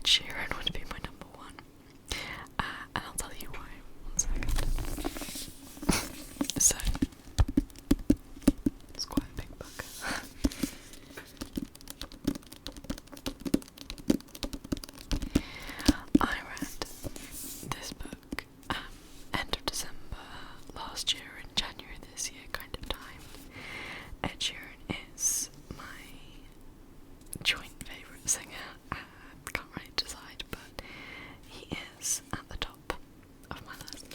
Sheeran would be my number one. And I'll tell you why. 1 second. So, it's quite a big book. I read this book end of December last year and January this year kind of time. Ed Sheeran is my joint favourite singer. Can't really decide, but he is at the top of my list.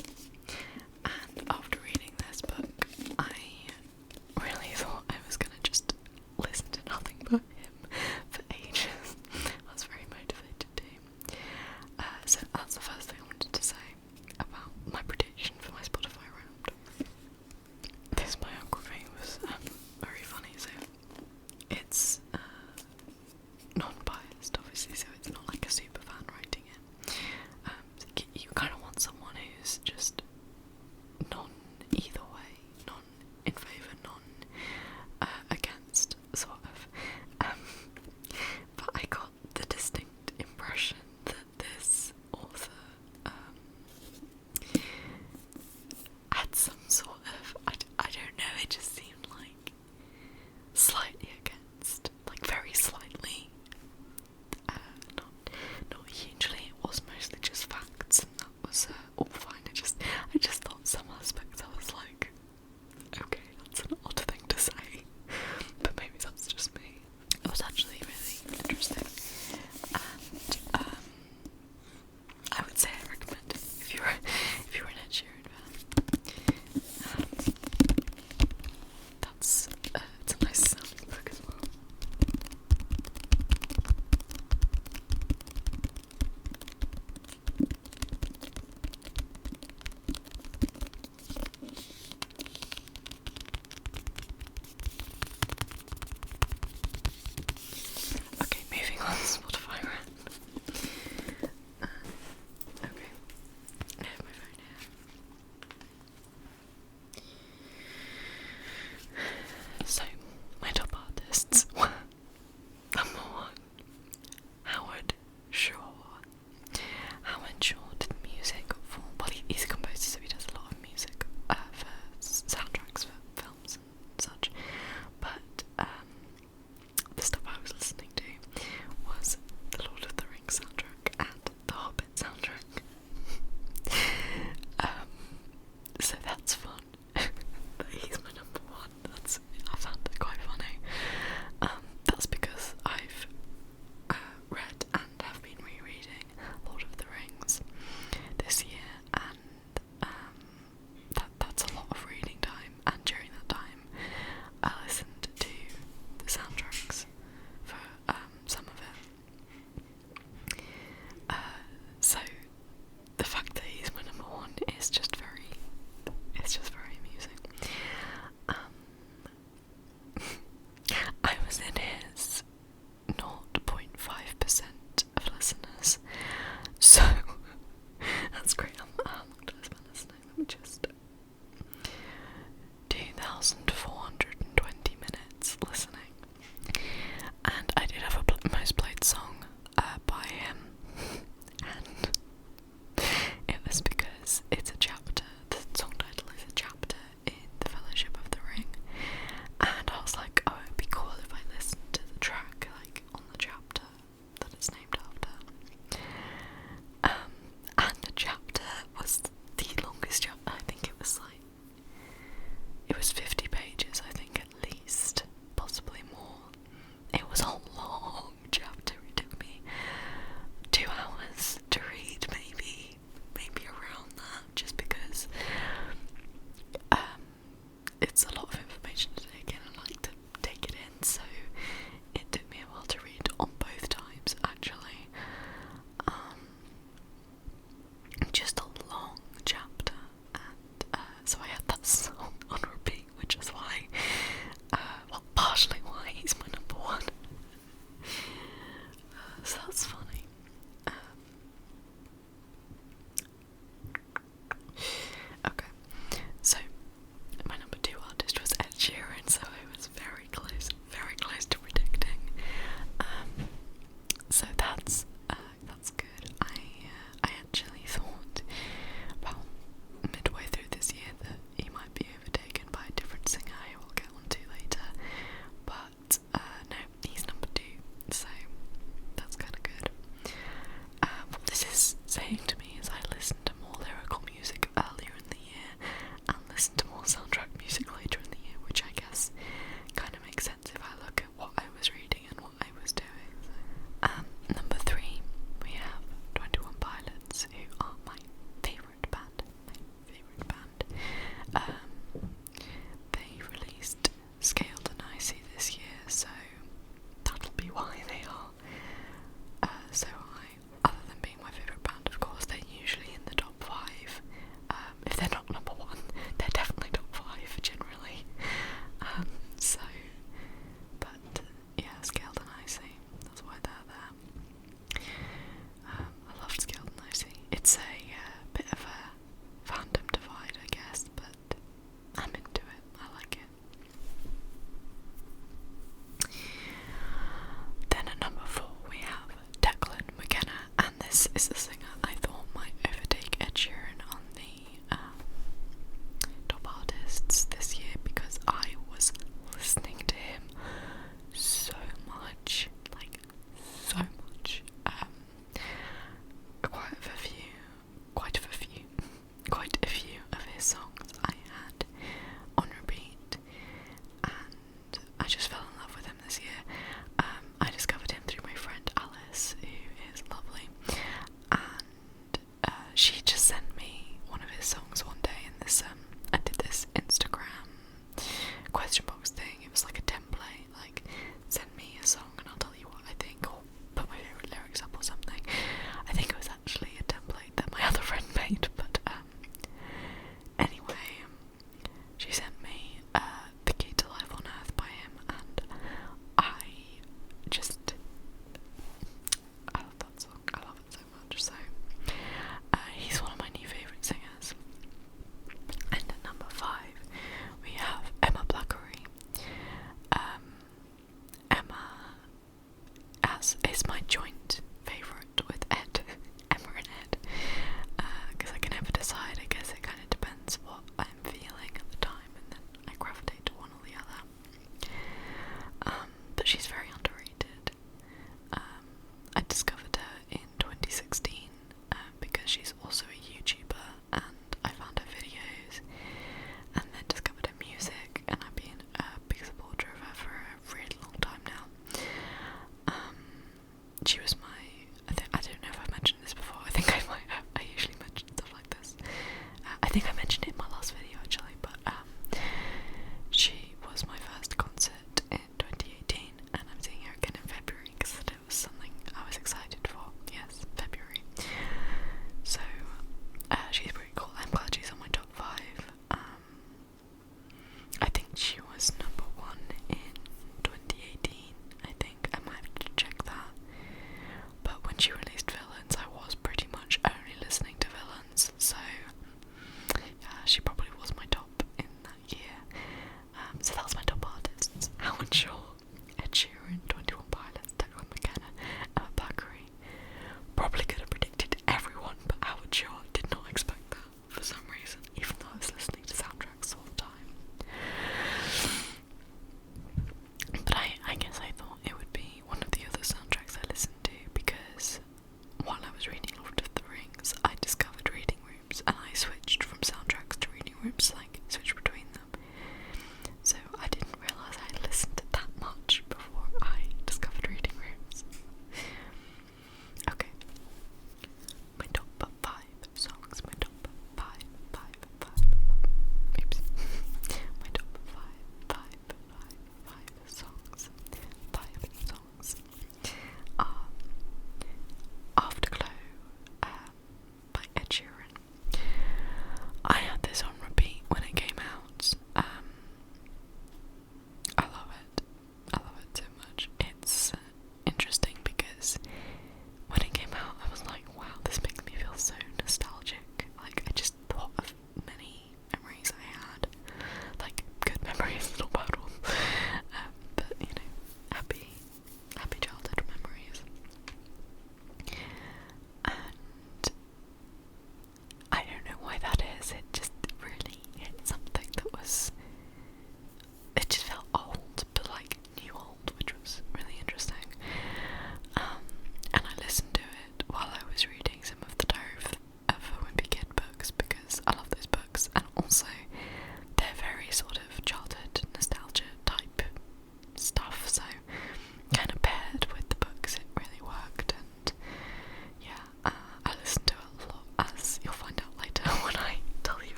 And after reading this book, I really thought I was gonna just listen to nothing but him for ages. I was very motivated to. So that's the first thing I wanted to say about my prediction for my Spotify round. This biography was very funny, so it's non-biased obviously, so it's not like a super fan writing it. You kind of want someone who's just non either way, non in favour, non against, sort of. But I got the distinct impression that this author had some sort of, I don't know, it just seemed like slightly against, like very slightly, not hugely. It was mostly just facts, and that was all fine. I just thought some aspects I was like, okay, that's an odd thing to say, but maybe that's just me. It was actually really interesting, and I would say I recommend it if you're an Ed Sheeran fan. It's a nice sounding book as well. Okay, moving on to Spotify rant. Okay, I have my phone here. So, my top artists were number 1, Howard Shore. Howard Shore did music for, well, he's a composer, so he does a lot of music for soundtracks for films and such. But the stuff I was listening to was the Lord of the Rings soundtrack and the Hobbit soundtrack. So that's fun. He's my number 1. I found it quite funny. That's because I've read and have been rereading Lord of the Rings this year, and that's a lot of reading time, and during that time I listened to the soundtracks for some of it. So the fact that he's my number 1 is just very amusing. I was in his 0.5% of listeners, so that's great. How long did I spend listening? Let me just 2,420 minutes listening, and I did have a most played song by him, and saying to me is I listened to more lyrical music earlier in the year and listened to more soundtrack music later in the year, which I guess kind of makes sense if I look at what I was reading and what I was doing. Number 3, we have 21 Pilots, who are my favourite band. They released Scaled and Icy this year, so that'll be why they are other than being my favourite band, of course, they're usually in the top 5. If they're not number 1, they're definitely top 5 generally. Scaled and Icy, that's why they're there. I loved Scaled and Icy. It's a bit of a fandom divide, I guess, but I'm into it. I like it. Then at number 4 we have Declan McKenna, and this is the singer I thought might overtake Ed Sheeran on the top artists this year, because I was listening to him so much, quite a few of his songs I had on repeat, and I just fell in love with him this year. I discovered him through my friend Alice, who is lovely, and she just sent me one of his songs one day, and I did this Instagram question box thing. It was like a template, like send me a song and I'll tell you what I think, or put my favourite lyrics up or something. I think it was actually a template that my other friend made, but anyway, she sent me The Key to Life on Earth by him, and I love that song. I love it so much. So he's one of my new favourite singers. And at number 5 we have Emma Blackery. Emma is my joint favourite with Ed, Emma and Ed, because I can never decide. I guess it kind of depends what I'm feeling at the time, and then I gravitate to one or the other. But she's very underrated. I discovered her in 2016 because she's also a YouTuber, and I found her videos and then discovered her music, and I've been a big supporter of her for a really long time now. She was I don't know if I've mentioned this before. I think I might have. I usually mention stuff like this. I think I mentioned it in my last video actually, but she was my first concert in 2018, and I'm seeing her again in February because it was something I was excited for. Yes, February. So she's pretty cool. I'm glad she's on my top 5. I think she was number 1 in 2018. I think I might have to check that. But when she released Villains, I was pretty much only listening to Villains, so yeah, she probably was my top in that year. So that's my top artists: Howard Shore, Ed Sheeran, 21 Pilots, Declan McKenna, Emma Blackery. Probably could have predicted everyone, but Howard Shore did not expect that for some reason, even though I was listening to soundtracks all the time. But I guess I thought it would be one of the other soundtracks I listened to, because while I was reading Lord of the Rings, I discovered reading rooms, and I switched from soundtracks to reading rooms, switched between them. So I didn't realise I listened to that much before I discovered reading rooms. Okay,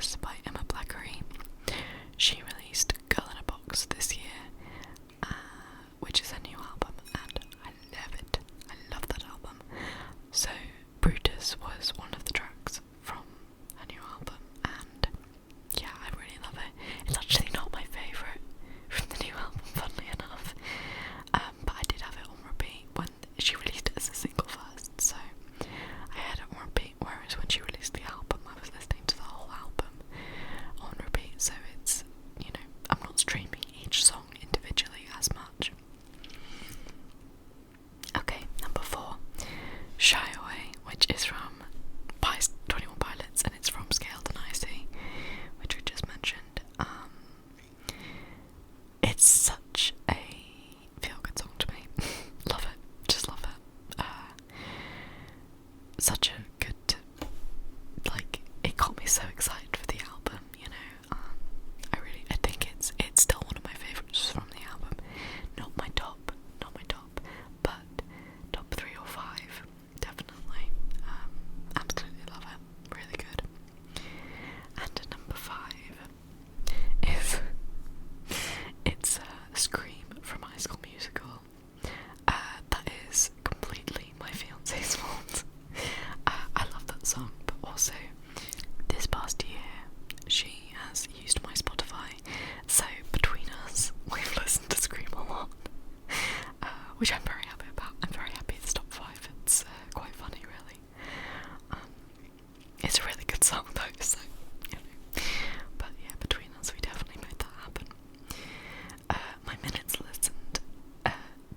Brutus by Emma Blackery. She released Girl in a Box this year, which is a new album, and I love it. I love that album. So Brutus was one of the tracks from a new album, and yeah, I really love it. It's actually not my favourite from the new album, funnily enough, but I did have it on repeat when she released it as a single first, so I had it on repeat, whereas when she released the album I was listening to the whole album on repeat, so it's, you know, I'm not streaming each song individually as much. Okay, number 4, Shy Away, which is from 21 Pilots, and it's from Scaled and Icy, which I just mentioned. It's such a feel-good song to me. Love it, just love it. Such a good, like, it got me so excited for the album, you know. I think it's still one of my favourites from the album. Not my top, but top 3 or 5, definitely. Absolutely love it, really good. And number 5 is it's Scream from High School Musical. That is completely my fiance's fault. I love that song, but also this past year she has used my Spotify, so between us we've listened to Scream a lot, which I'm very happy about. I'm very happy it's top 5. It's quite funny, really. It's a really good song though, so you know. But yeah, between us we definitely made that happen. My minutes listened,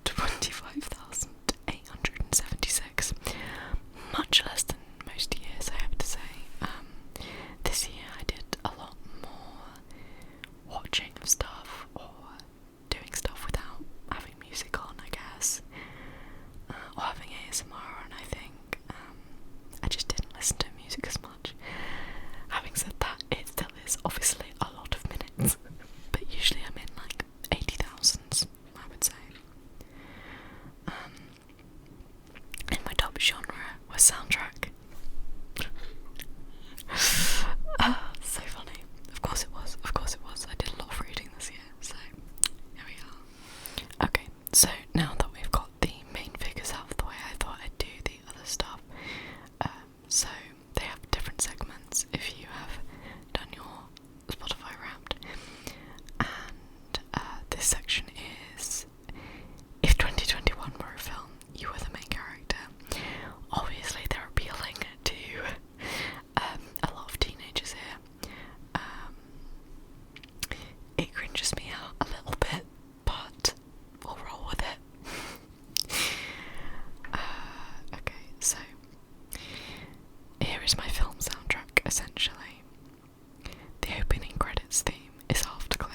25,876, much less than most years, I have to say. This year I did a lot more watching of stuff, or doing stuff without having music on, I guess, or having ASMR on, I think. I just didn't listen to music as much. Having said that, it still is obviously a lot of minutes, but usually I'm in like 80,000s, I would say. And my top genre was soundtrack. So funny. Of course it was. I did a lot of reading this year, so here we are. Okay, so now that we've got the main figures out of the way, I thought I'd do the other stuff. So they have different segments if you have done your Spotify Wrapped. And this section is, if 2021 were a film, you were the main character. Obviously they're appealing to a lot of teenagers here. It cringes me out a little bit, but we'll roll with it. Okay, so here is my film soundtrack, essentially. The opening credits theme is Afterglow.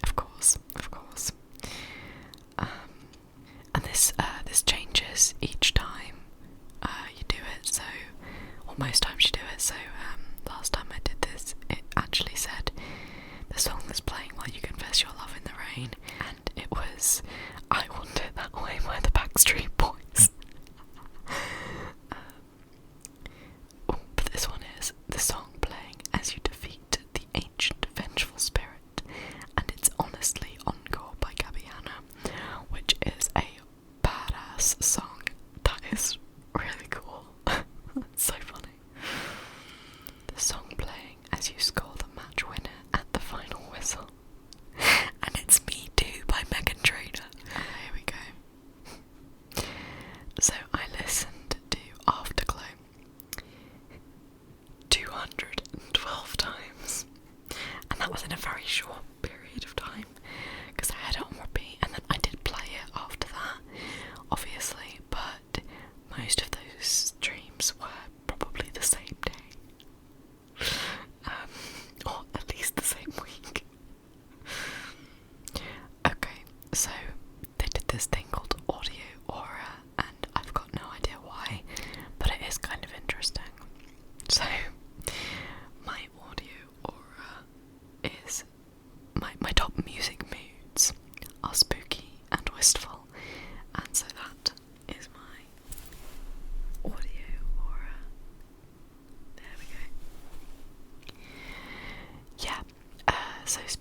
Of course. And this changes each time you do it, so, or most times you do it, so last time I did this, it actually said the song that's playing while you confess your love in the rain, and it was I Want It That Way by the Backstreet Boys. But this one is the song playing as you defeat the ancient vengeful spirit, and it's honestly Encore by Gabiana, which is a badass song. That is really cool. It's so funny. The song playing as you score the match winner at the final whistle, and it's Me Too by Meghan Trainor. Here we go. So I listened to Afterglow 212 times, and that was in a very short period of time because I had it on repeat, and then I did play it after that, obviously, but most of those streams were probably the same day, or at least the same week. Okay, so they did this thing called Audio Aura, and I've got no idea why, but it is kind of interesting. So my Audio Aura is my top music moods are spooky and wistful, and so that is my Audio Aura. There we go. so